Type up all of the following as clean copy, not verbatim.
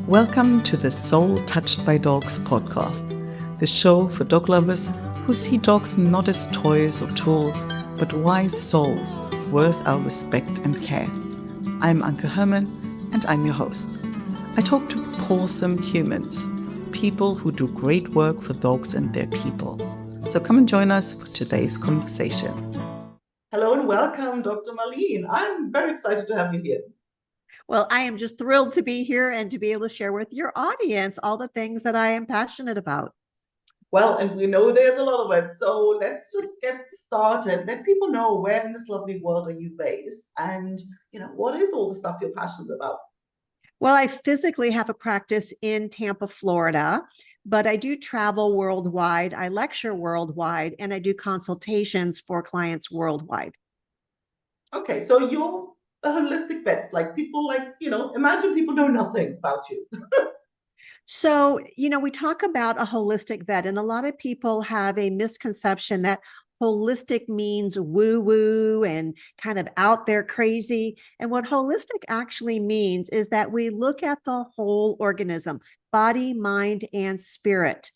Welcome to the Soul Touched by Dogs podcast, the show for dog lovers who see dogs not as toys or tools, but wise souls worth our respect and care. I'm Anke Herman, and I'm your host. I talk to awesome humans, people who do great work for dogs and their people. So come and join us for today's conversation. Hello and welcome, Dr. Marlene. I'm very excited to have you here. Well, I am just thrilled to be here and to be able to share with your audience all the things that I am passionate about. Well, and we know there's a lot of it. So let's just get started. Let people know where in this lovely world are you based and, what is all the stuff you're passionate about? Well, I physically have a practice in Tampa, Florida, but I do travel worldwide. I lecture worldwide and I do consultations for clients worldwide. Okay, so you're a holistic vet. Like people imagine people know nothing about you. So, we talk about a holistic vet, and a lot of people have a misconception that holistic means woo woo and kind of out there crazy. And what holistic actually means is that we look at the whole organism, body, mind, and spirit,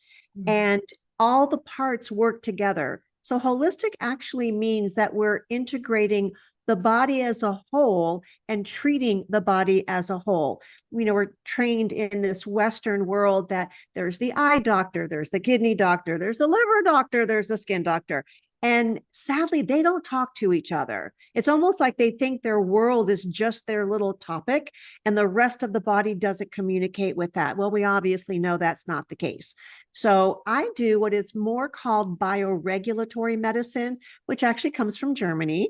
and all the parts work together. So, holistic actually means that we're integrating the body as a whole and treating the body as a whole. We're trained in this Western world that there's the eye doctor, there's the kidney doctor, there's the liver doctor, there's the skin doctor. And sadly, they don't talk to each other. It's almost like they think their world is just their little topic and the rest of the body doesn't communicate with that. Well, we obviously know that's not the case. So I do what is more called bioregulatory medicine, which actually comes from Germany.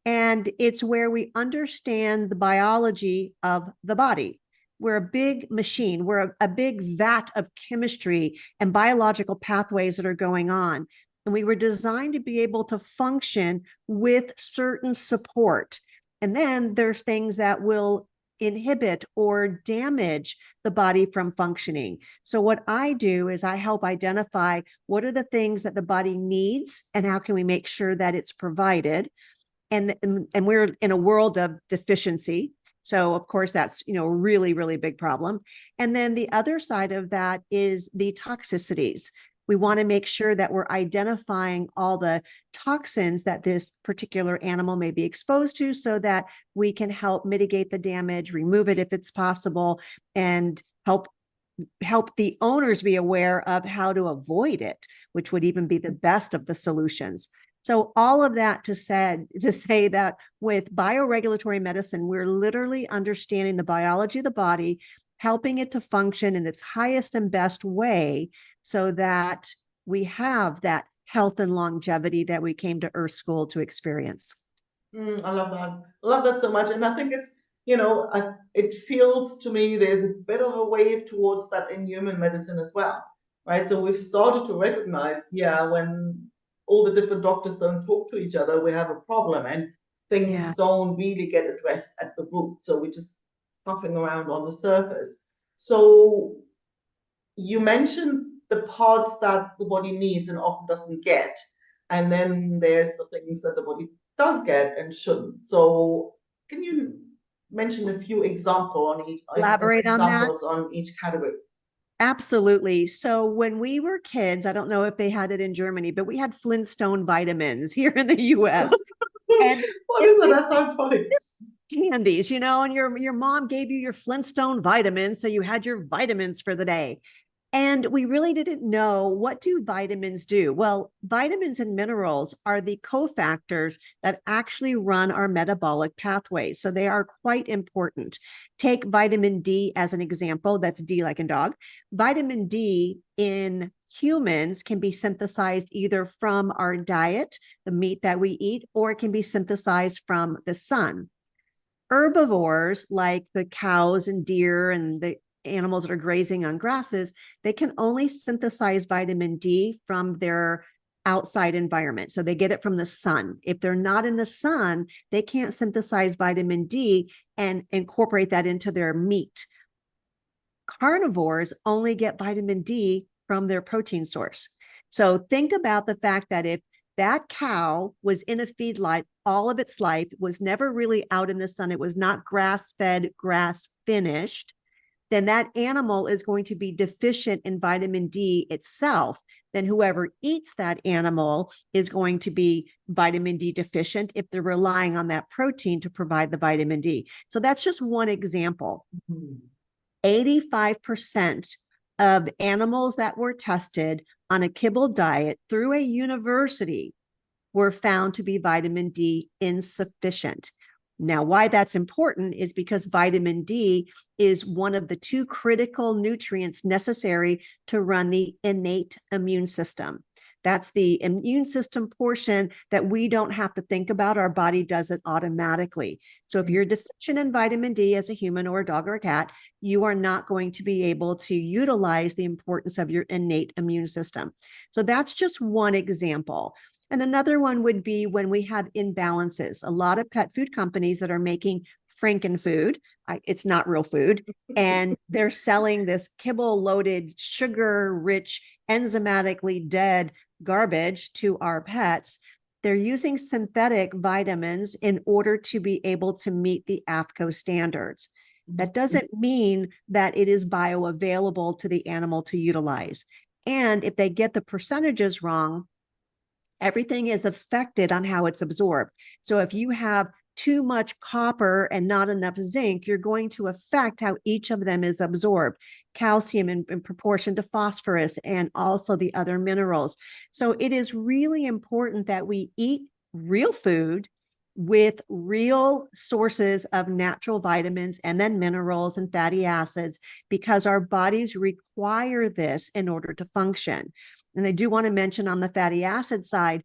And it's where we understand the biology of the body. We're a big machine. We're a big vat of chemistry and biological pathways that are going on. And we were designed to be able to function with certain support. And then there's things that will inhibit or damage the body from functioning. So what I do is I help identify what are the things that the body needs and how can we make sure that it's provided. And we're in a world of deficiency. So of course that's, a really, really big problem. And then the other side of that is the toxicities. We want to make sure that we're identifying all the toxins that this particular animal may be exposed to so that we can help mitigate the damage, remove it if it's possible, and help the owners be aware of how to avoid it, which would even be the best of the solutions. So all of that to say that with bioregulatory medicine, we're literally understanding the biology of the body, helping it to function in its highest and best way so that we have that health and longevity that we came to Earth School to experience. I love that. I love that so much. And I think it's, it feels to me there's a bit of a wave towards that in human medicine as well, right? So we've started to recognize, when all the different doctors don't talk to each other, we have a problem and things don't really get addressed at the root. So we're just puffing around on the surface. So you mentioned the parts that the body needs and often doesn't get. And then there's the things that the body does get and shouldn't. So can you mention a few examples on each category? Absolutely. So when we were kids, I don't know if they had it in Germany, but we had Flintstone vitamins here in the US. And what is it? That sounds funny. Candies, and your mom gave you your Flintstone vitamins, so you had your vitamins for the day. And we really didn't know, what do vitamins do? Well, vitamins and minerals are the cofactors that actually run our metabolic pathways. So they are quite important. Take vitamin D as an example. That's D like in dog. Vitamin D in humans can be synthesized either from our diet, the meat that we eat, or it can be synthesized from the sun. Herbivores like the cows and deer and the animals that are grazing on grasses, they can only synthesize vitamin D from their outside environment. So they get it from the sun. If they're not in the sun, they can't synthesize vitamin D and incorporate that into their meat. Carnivores only get vitamin D from their protein source. So think about the fact that if that cow was in a feedlot all of its life, was never really out in the sun, it was not grass-fed, grass-finished, then that animal is going to be deficient in vitamin D itself. Then whoever eats that animal is going to be vitamin D deficient if they're relying on that protein to provide the vitamin D. So that's just one example. 85% of animals that were tested on a kibble diet through a university were found to be vitamin D insufficient. Now, why that's important is because vitamin D is one of the two critical nutrients necessary to run the innate immune system. That's the immune system portion that we don't have to think about. Our body does it automatically. So if you're deficient in vitamin D as a human or a dog or a cat, you are not going to be able to utilize the importance of your innate immune system. So that's just one example. And another one would be when we have imbalances. A lot of pet food companies that are making frankenfood, it's not real food, and they're selling this kibble-loaded, sugar-rich, enzymatically dead garbage to our pets. They're using synthetic vitamins in order to be able to meet the AAFCO standards. That doesn't mean that it is bioavailable to the animal to utilize. And if they get the percentages wrong, everything is affected on how it's absorbed. So if you have too much copper and not enough zinc, you're going to affect how each of them is absorbed. Calcium in proportion to phosphorus and also the other minerals. So it is really important that we eat real food with real sources of natural vitamins and then minerals and fatty acids, because our bodies require this in order to function. And I do want to mention on the fatty acid side,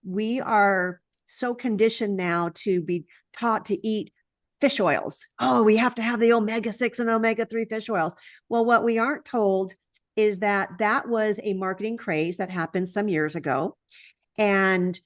we are so conditioned now to be taught to eat fish oils. Oh, we have to have the omega-6 and omega-3 fish oils. Well, what we aren't told is that that was a marketing craze that happened some years ago. And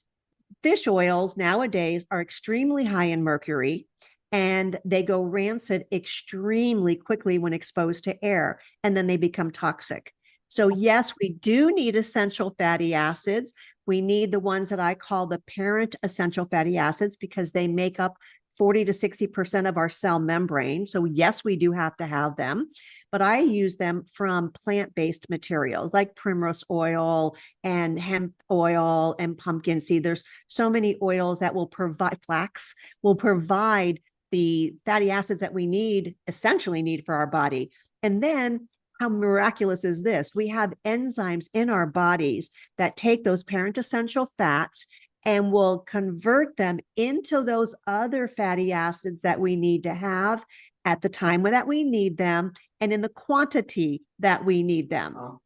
fish oils nowadays are extremely high in mercury, and they go rancid extremely quickly when exposed to air, and then they become toxic. So yes, we do need essential fatty acids. We need the ones that I call the parent essential fatty acids, because they make up 40 to 60% of our cell membrane. So yes, we do have to have them, but I use them from plant-based materials like primrose oil and hemp oil and pumpkin seed. There's so many oils that will provide, flax will provide the fatty acids that we need, essentially need for our body. And then how miraculous is this? We have enzymes in our bodies that take those parent essential fats and will convert them into those other fatty acids that we need to have at the time that we need them and in the quantity that we need them. Oh,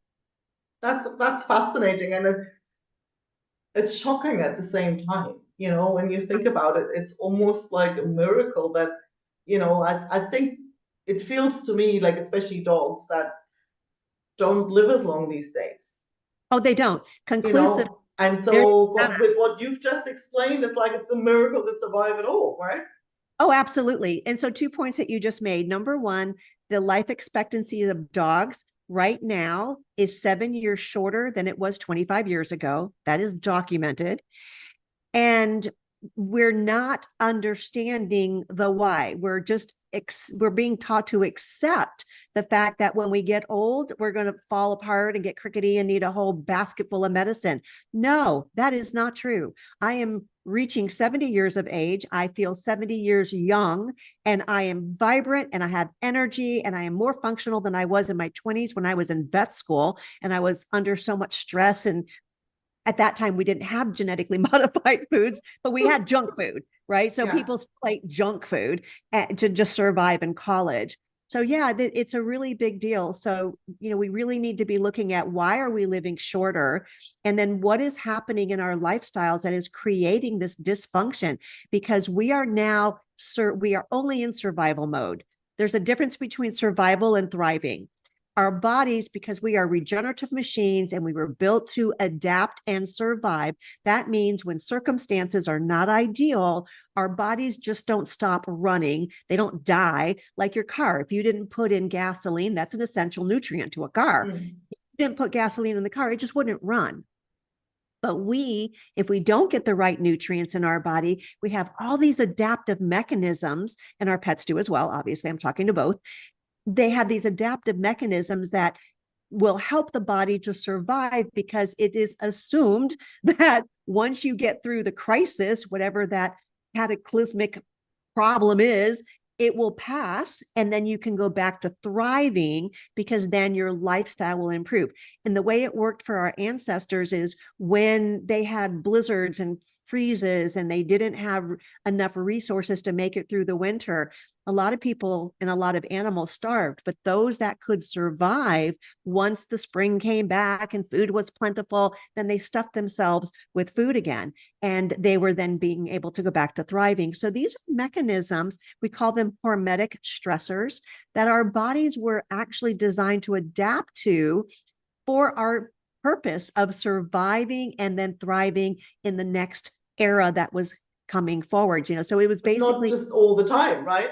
that's fascinating, and it's shocking at the same time. You know, when you think about it, it's almost like a miracle that, I think it feels to me like, especially dogs that don't live as long these days. Oh, they don't. Conclusive. And so with what you've just explained, it's like it's a miracle to survive at all, right? Oh, absolutely. And so 2 points that you just made. Number one, the life expectancy of dogs right now is 7 years shorter than it was 25 years ago. That is documented. And we're not understanding the why. We're just we're being taught to accept the fact that when we get old, we're going to fall apart and get crickety and need a whole basket full of medicine. No, that is not true. I am reaching 70 years of age. I feel 70 years young, and I am vibrant, and I have energy, and I am more functional than I was in my 20s when I was in vet school and I was under so much stress. And at that time, we didn't have genetically modified foods, but we had junk food, right? So people still ate junk food to just survive in college. So yeah, it's a really big deal. So, we really need to be looking at why are we living shorter? And then what is happening in our lifestyles that is creating this dysfunction? Because we are now, we are only in survival mode. There's a difference between survival and thriving. Our bodies, because we are regenerative machines and we were built to adapt and survive, that means when circumstances are not ideal, our bodies just don't stop running. They don't die like your car. If you didn't put in gasoline, that's an essential nutrient to a car. If you didn't put gasoline in the car, it just wouldn't run. But if we don't get the right nutrients in our body, we have all these adaptive mechanisms, and our pets do as well. Obviously, I'm talking to both, they have these adaptive mechanisms that will help the body to survive, because it is assumed that once you get through the crisis, whatever that cataclysmic problem is, it will pass, and then you can go back to thriving, because then your lifestyle will improve. And the way it worked for our ancestors is when they had blizzards and freezes and they didn't have enough resources to make it through the winter, a lot of people and a lot of animals starved. But those that could survive, once the spring came back and food was plentiful, then they stuffed themselves with food again, and they were then being able to go back to thriving. So these are mechanisms, we call them hormetic stressors, that our bodies were actually designed to adapt to for our purpose of surviving and then thriving in the next era that was coming forward. So it was But not basically just all the time, right?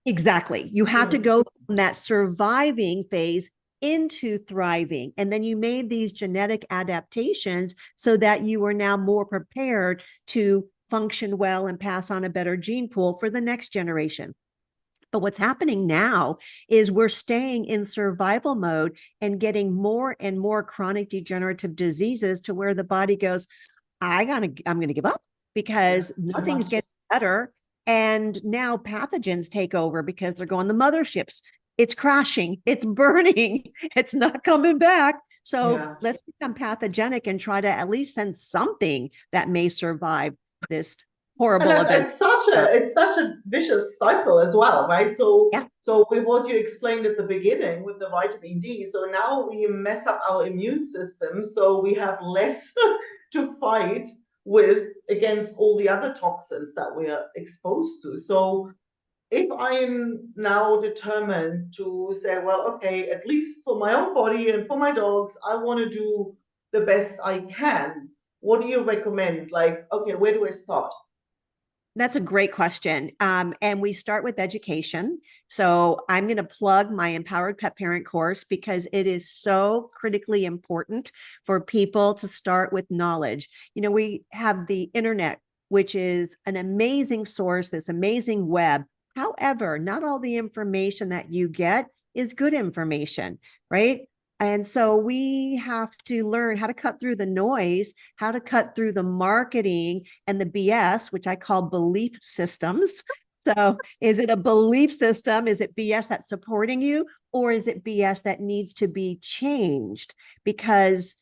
exactly, you had to go from that surviving phase into thriving, and then you made these genetic adaptations so that you are now more prepared to function well and pass on a better gene pool for the next generation. But what's happening now is we're staying in survival mode and getting more and more chronic degenerative diseases, to where the body goes, I'm going to give up, because nothing's getting better. And now pathogens take over because they're going, the motherships, it's crashing, it's burning, it's not coming back. So let's become pathogenic and try to at least send something that may survive this horrible event. It's such a vicious cycle as well, right? So with what you explained at the beginning with the vitamin D, so now we mess up our immune system, so we have less to fight with against all the other toxins that we are exposed to. So if I'm now determined to say, well, okay, at least for my own body and for my dogs, I want to do the best I can, what do you recommend? Like, okay, where do I start? That's a great question. And we start with education. So I'm going to plug my Empowered Pet Parent course, because it is so critically important for people to start with knowledge. We have the internet, which is an amazing source, this amazing web. However, not all the information that you get is good information, right? And so we have to learn how to cut through the noise, how to cut through the marketing and the BS, which I call belief systems. So is it a belief system? Is it BS that's supporting you? Or is it BS that needs to be changed? Because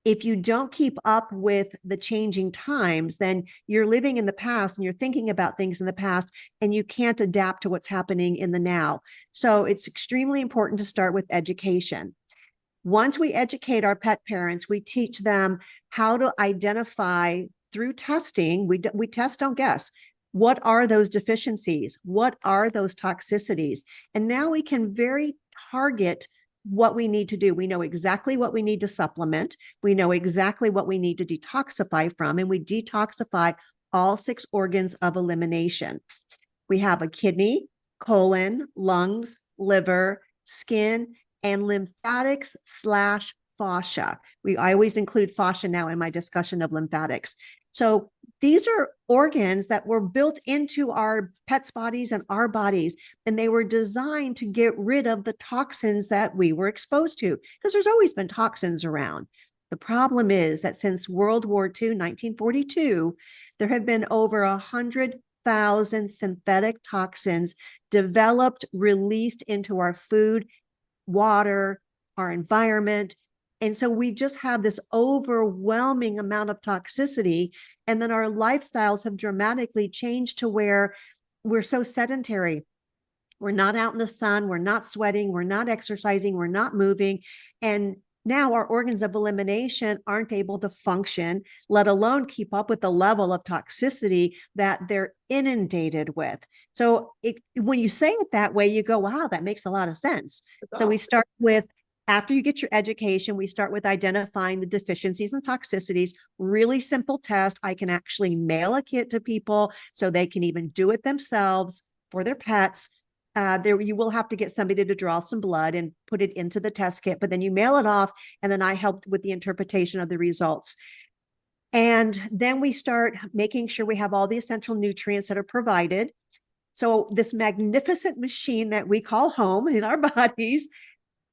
if you don't keep up with the changing times, then you're living in the past and you're thinking about things in the past, and you can't adapt to what's happening in the now. So it's extremely important to start with education. Once we educate our pet parents, we teach them how to identify through testing. We test, don't guess. What are those deficiencies? What are those toxicities? And now we can very target what we need to do. We know exactly what we need to supplement. We know exactly what we need to detoxify from, and we detoxify all 6 organs of elimination. We have a kidney, colon, lungs, liver, skin, and lymphatics / fascia. I always include fascia now in my discussion of lymphatics. So these are organs that were built into our pets' bodies and our bodies, and they were designed to get rid of the toxins that we were exposed to, because there's always been toxins around. The problem is that since World War II, 1942, there have been over 100,000 synthetic toxins developed, released into our food, water, our environment. And so we just have this overwhelming amount of toxicity. And then our lifestyles have dramatically changed to where we're so sedentary. We're not out in the sun. We're not sweating. We're not exercising. We're not moving. And now our organs of elimination aren't able to function, let alone keep up with the level of toxicity that they're inundated with. So when you say it that way, you go, wow, that makes a lot of sense. So we start with, after you get your education, we start with identifying the deficiencies and toxicities. Really simple test. I can actually mail a kit to people so they can even do it themselves for their pets. There you will have to get somebody to draw some blood and put it into the test kit, but then you mail it off, and then I helped with the interpretation of the results. And then we start making sure we have all the essential nutrients that are provided. So this magnificent machine that we call home in our bodies,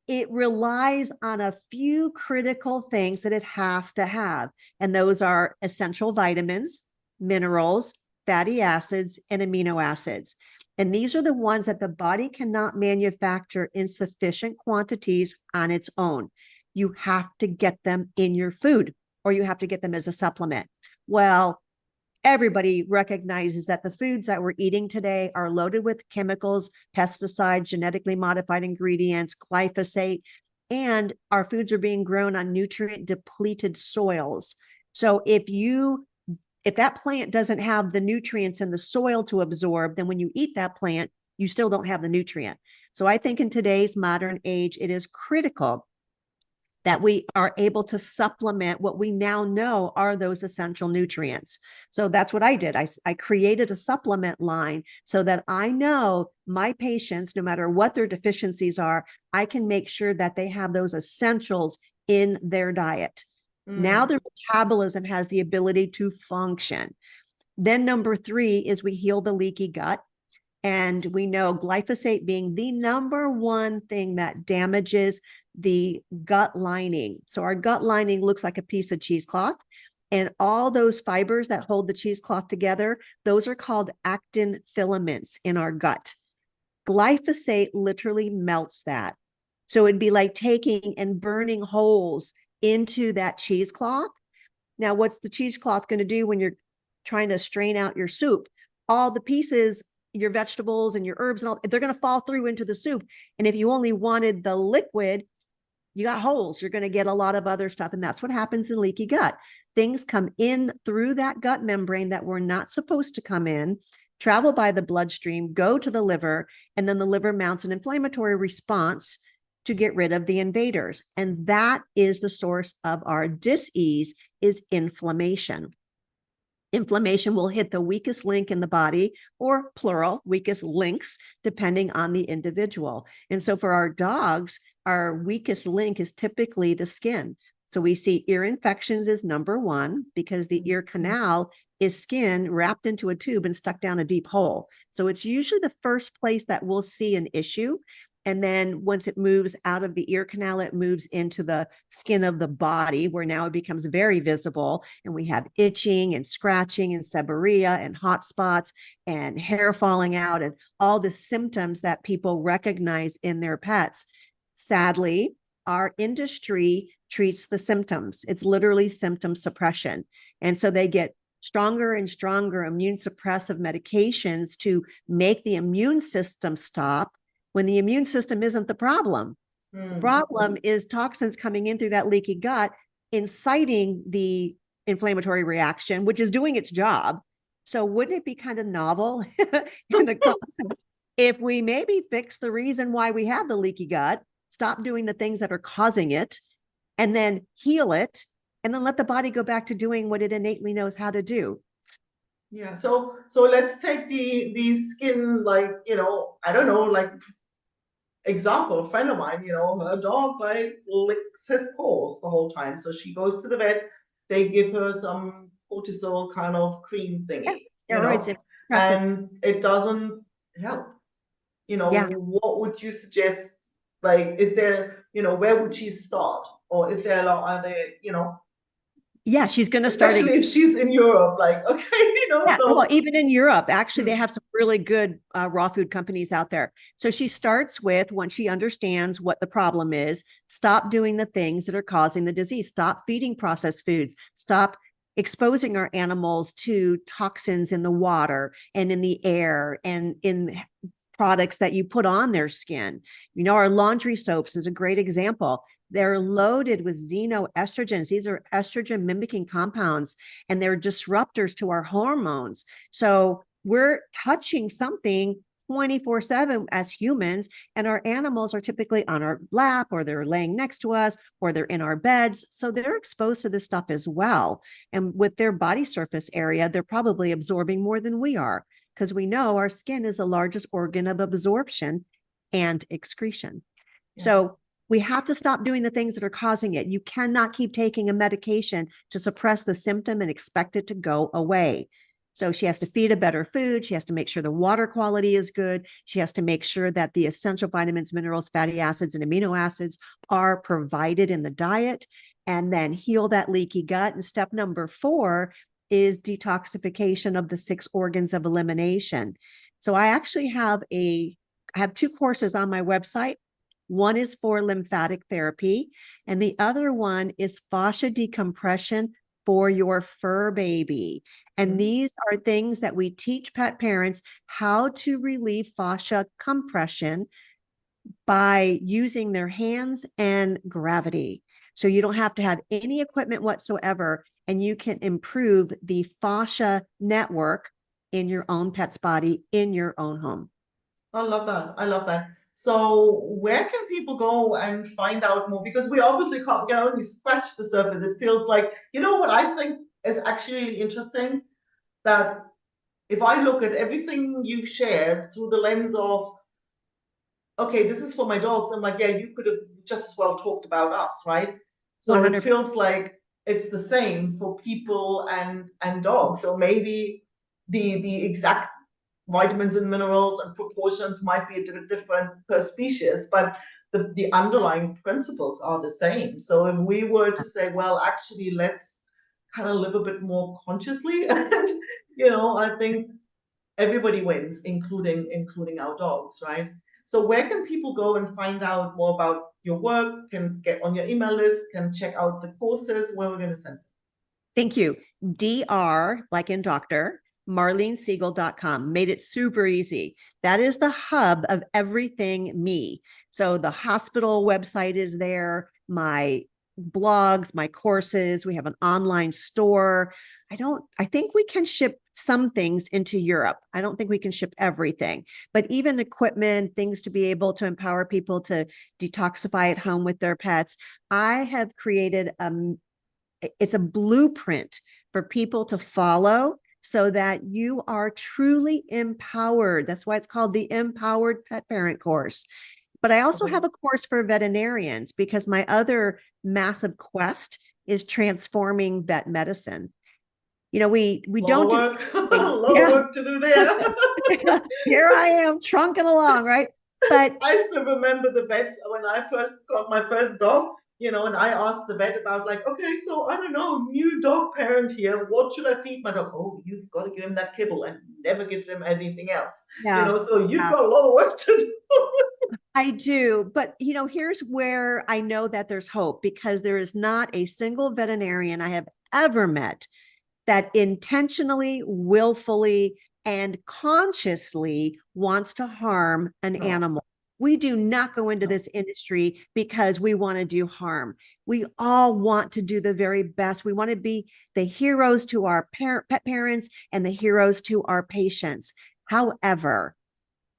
it relies on a few critical things that it has to have. And those are essential vitamins, minerals, fatty acids, and amino acids. And these are the ones that the body cannot manufacture in sufficient quantities on its own. You have to get them in your food, or you have to get them as a supplement. Well, everybody recognizes that the foods that we're eating today are loaded with chemicals, pesticides, genetically modified ingredients, glyphosate, and our foods are being grown on nutrient depleted soils. So if that plant doesn't have the nutrients in the soil to absorb, then when you eat that plant, you still don't have the nutrient. So I think in today's modern age, it is critical that we are able to supplement what we now know are those essential nutrients. So that's what I did. I created a supplement line so that I know my patients, no matter what their deficiencies are, I can make sure that they have those essentials in their diet. Now their metabolism has the ability to function. Then number 3 is we heal the leaky gut. And we know glyphosate being the number one thing that damages the gut lining. So our gut lining looks like a piece of cheesecloth. And all those fibers that hold the cheesecloth together, those are called actin filaments in our gut. Glyphosate literally melts that. So it'd be like taking and burning holes into that cheesecloth. Now, what's the cheesecloth going to do when you're trying to strain out your soup? All the pieces, your vegetables and your herbs and all, they're going to fall through into the soup. And if you only wanted the liquid, you got holes. You're going to get a lot of other stuff. And that's what happens in leaky gut. Things come in through that gut membrane that were not supposed to come in, travel by the bloodstream, go to the liver, and then the liver mounts an inflammatory response to get rid of the invaders. And that is the source of our dis-ease, is inflammation. Inflammation will hit the weakest link in the body, or plural, weakest links, depending on the individual. And so for our dogs, our weakest link is typically the skin. So we see ear infections is number 1 because the ear canal is skin wrapped into a tube and stuck down a deep hole. So it's usually the first place that we'll see an issue. And then once it moves out of the ear canal, it moves into the skin of the body, where now it becomes very visible. And we have itching and scratching and seborrhea and hot spots and hair falling out and all the symptoms that people recognize in their pets. Sadly, our industry treats the symptoms. It's literally symptom suppression. And so they get stronger and stronger immune suppressive medications to make the immune system stop, when the immune system isn't the problem. The problem is toxins coming in through that leaky gut, inciting the inflammatory reaction, which is doing its job. So wouldn't it be kind of novel in the concept if we maybe fix the reason why we have the leaky gut, stop doing the things that are causing it, and then heal it, and then let the body go back to doing what it innately knows how to do? Yeah. So let's take the skin, like, I don't know, like, example, a friend of mine, her dog like licks his paws the whole time. So she goes to the vet, they give her some cortisol kind of cream thingy, Steroids, and it doesn't help. Yeah. What would you suggest? Like, is there, where would she start? Or is there a lot, are there, Yeah, she's going to start. especially if she's in Europe, like, okay, Yeah, so. well, even in Europe, actually, they have some really good raw food companies out there. So she starts with, once she understands what the problem is, stop doing the things that are causing the disease. Stop feeding processed foods. Stop exposing our animals to toxins in the water and in the air and in products that you put on their skin. Our laundry soaps is a great example. They're loaded with xenoestrogens. These are estrogen mimicking compounds, and they're disruptors to our hormones. So we're touching something 24/7 as humans, and our animals are typically on our lap, or they're laying next to us, or they're in our beds. So they're exposed to this stuff as well. And with their body surface area, they're probably absorbing more than we are, because we know our skin is the largest organ of absorption and excretion. Yeah. So we have to stop doing the things that are causing it. You cannot keep taking a medication to suppress the symptom and expect it to go away. So she has to feed a better food. She has to make sure the water quality is good. She has to make sure that the essential vitamins, minerals, fatty acids, and amino acids are provided in the diet, and then heal that leaky gut. And step number 4 is detoxification of the 6 organs of elimination. So I actually have I have 2 courses on my website. One is for lymphatic therapy, and the other one is fascia decompression for your fur baby. And these are things that we teach pet parents how to relieve fascia compression by using their hands and gravity. So you don't have to have any equipment whatsoever, and you can improve the fascia network in your own pet's body in your own home. I love that. I love that. So where can people go and find out more? Because we obviously can only scratch the surface. It feels like, you know what I think is actually really interesting? That if I look at everything you've shared through the lens of, okay, this is for my dogs, I'm like, yeah, you could have just as well talked about us, right? So it 100%. feels like it's the same for people and dogs. So maybe the exact vitamins and minerals and proportions might be a bit different per species, but the underlying principles are the same. So if we were to say, well, actually, let's kind of live a bit more consciously, and I think everybody wins, including our dogs, right? So where can people go and find out more about your work, can get on your email list, can check out the courses? Where we're going to send them? Thank you. DR, like in doctor, marlenesiegel.com. Made it super easy. That is the hub of everything me. So the hospital website is there, my blogs, my courses. We have an online store. I think we can ship some things into Europe. I don't think we can ship everything, but even equipment, things to be able to empower people to detoxify at home with their pets. I have created it's a blueprint for people to follow so that you are truly empowered. That's why it's called the Empowered Pet Parent Course. But I also have a course for veterinarians because my other massive quest is transforming vet medicine. We don't do Work, a lot of yeah. work to do there. Here I am trunking along, right? But I still remember the vet when I first got my first dog, and I asked the vet about like, okay, so I don't know, new dog parent here, what should I feed my dog? Oh, you've got to give him that kibble and never give him anything else. yeah, So you've got a lot of work to do. I do. But, here's where I know that there's hope because there is not a single veterinarian I have ever met that intentionally, willfully, and consciously wants to harm an No, animal. We do not go into no. this industry because we want to do harm. We all want to do the very best. We want to be the heroes to our pet parents and the heroes to our patients. However,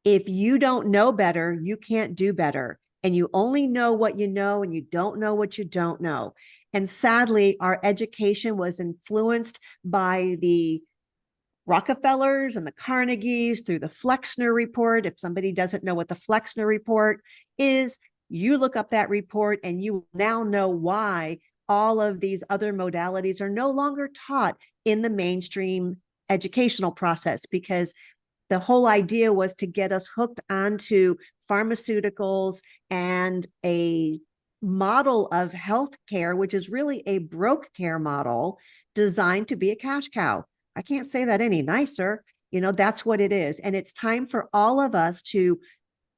if you don't know better, you can't do better. And you only know what you know, and you don't know what you don't know. And sadly, our education was influenced by the Rockefellers and the Carnegies through the Flexner report. If somebody doesn't know what the Flexner report is, you look up that report and you now know why all of these other modalities are no longer taught in the mainstream educational process, because the whole idea was to get us hooked onto pharmaceuticals and a model of healthcare, which is really a broke care model designed to be a cash cow. I can't say that any nicer. That's what it is. And it's time for all of us to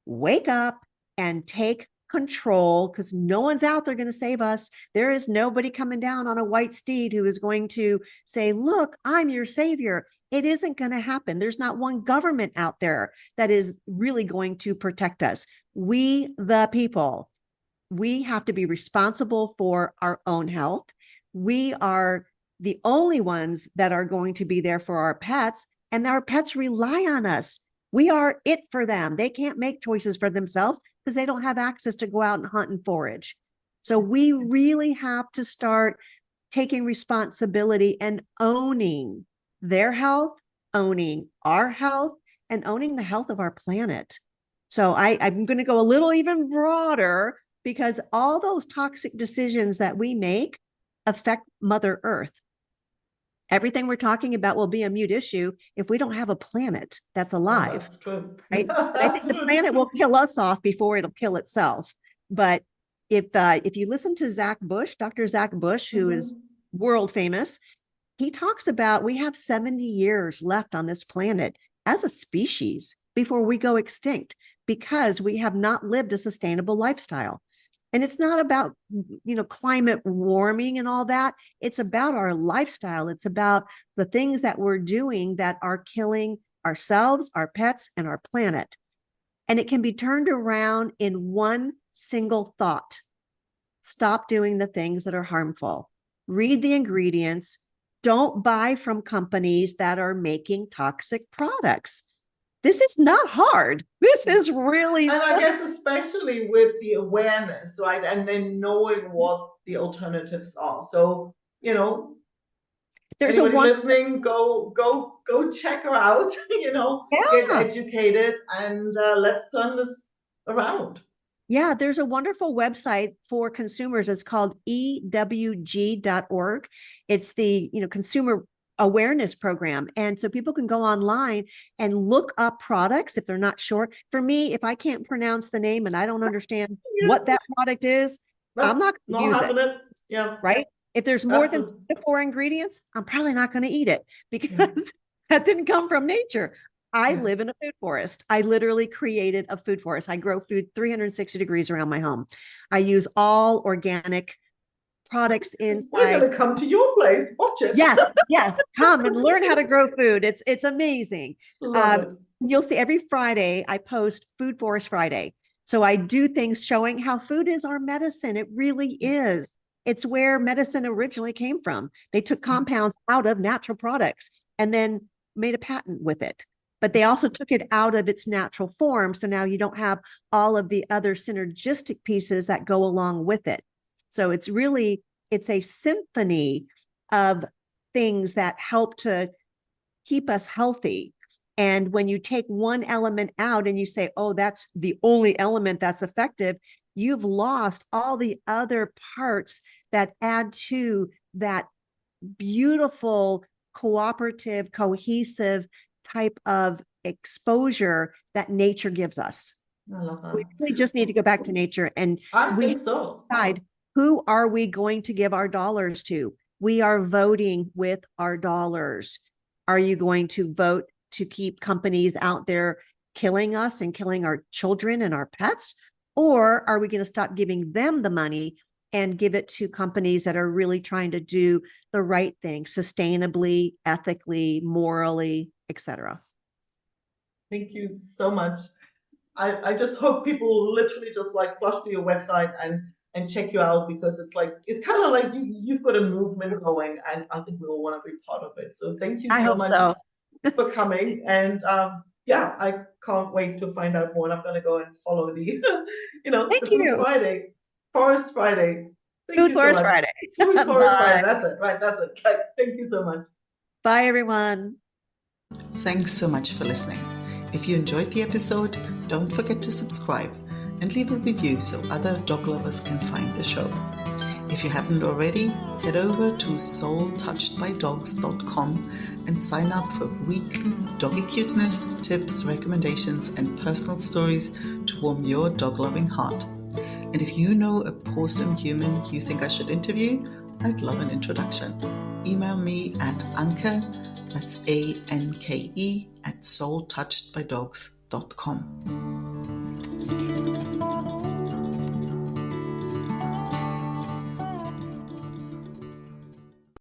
wake up and take control, because no one's out there going to save us. There is nobody coming down on a white steed who is going to say, look, I'm your savior. It isn't going to happen. There's not one government out there that is really going to protect us. We, the people, we have to be responsible for our own health. We are the only ones that are going to be there for our pets, and our pets rely on us. We are it for them. They can't make choices for themselves because they don't have access to go out and hunt and forage. So we really have to start taking responsibility and owning their health, owning our health, and owning the health of our planet. So I'm going to go a little even broader, because all those toxic decisions that we make affect Mother Earth. Everything we're talking about will be a mute issue if we don't have a planet that's Oh, alive, that's true. right? And I think the That's planet true. will kill us off before it'll kill itself. But if you listen to Zach Bush, Dr. Zach Bush, who is world famous, he talks about we have 70 years left on this planet as a species before we go extinct because we have not lived a sustainable lifestyle. And it's not about, climate warming and all that. It's about our lifestyle. It's about the things that we're doing that are killing ourselves, our pets, and our planet. And it can be turned around in one single thought. Stop doing the things that are harmful. Read the ingredients. Don't buy from companies that are making toxic products. This is not hard. This is really And simple. I guess especially with the awareness, right? And then knowing what the alternatives are. So, There's anybody a listening, go check her out, get yeah. educated, and let's turn this around. Yeah, there's a wonderful website for consumers. It's called ewg.org. It's the, consumer awareness program. And so people can go online and look up products if they're not sure. For me, if I can't pronounce the name and I don't understand what that product is, I'm not going to use it. Yeah. Right? If there's more than 3 to 4 ingredients, I'm probably not going to eat it because that didn't come from nature. I live in a food forest. I literally created a food forest. I grow food 360 degrees around my home. I use all organic products inside. We're going to come to your place. Watch it. Yes. Come and learn how to grow food. It's amazing. Love it. You'll see every Friday I post Food Forest Friday. So I do things showing how food is our medicine. It really is. It's where medicine originally came from. They took compounds out of natural products and then made a patent with it. But they also took it out of its natural form. So now you don't have all of the other synergistic pieces that go along with it. So it's a symphony of things that help to keep us healthy. And when you take one element out and you say, oh, that's the only element that's effective, you've lost all the other parts that add to that beautiful, cooperative, cohesive type of exposure that nature gives us. I love that. We really just need to go back to nature and I think so. Decide who are we going to give our dollars to? We are voting with our dollars. Are you going to vote to keep companies out there killing us and killing our children and our pets? Or are we going to stop giving them the money and give it to companies that are really trying to do the right thing, sustainably, ethically, morally, etc.? Thank you so much. I just hope people literally just flush to your website and check you out, because it's kind of like you've got a movement going, and I think we all want to be part of it. So thank you so much for coming. And I can't wait to find out more. And I'm gonna go and follow the the Food Friday, Forest Friday. Thank you so much. Friday. Food Forest Friday. That's it. Right. That's it. Okay. Thank you so much. Bye, everyone. Thanks so much for listening. If you enjoyed the episode, don't forget to subscribe and leave a review so other dog lovers can find the show. If you haven't already, head over to soultouchedbydogs.com and sign up for weekly doggy cuteness, tips, recommendations, and personal stories to warm your dog-loving heart. And if you know a awesome human you think I should interview, I'd love an introduction. Email me at Anke, that's ANKE, @soultouchedbydogs.com.